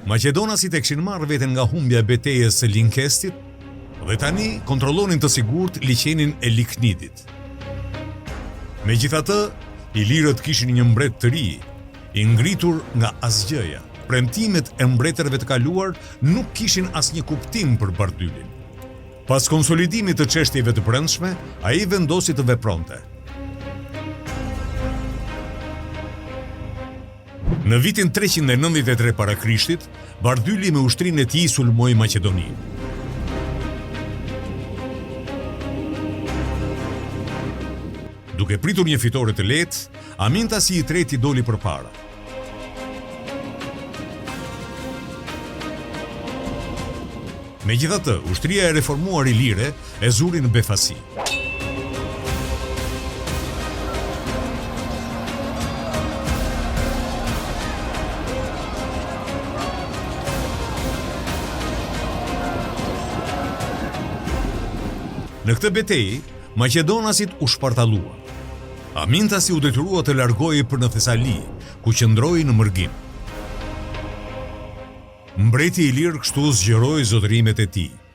Maqedonasit e kishin marrë veten nga humbja e betejës së Linkestit dhe tani kontrollonin të sigurt liçenin e Liknidit. Megjithatë, ilirët kishin një mbret të ri, i ngritur nga asgjëja. Premtimet e mbretërve të kaluar nuk kishin asnjë kuptim për Bardylin. Pas konsolidimit të çështjeve të brendshme, ai vendosi të vepronte. Në vitin 393 para Krishtit, Bardyli me ushtrinë e tij sulmoi Maqedoninë. Duke pritur një fitore të lehtë, Amintasi i treti doli përpara. Megjithatë, ushtria e reformuar ilire e zuri në befasi. Në këtë betejë, Maqedonasit u shpartalluan. Amintasi u detyrua të largohej për në Thesali, ku qëndroi në mërgim. Mbreti i lirë kështu zgjeroi zotërimet e tij.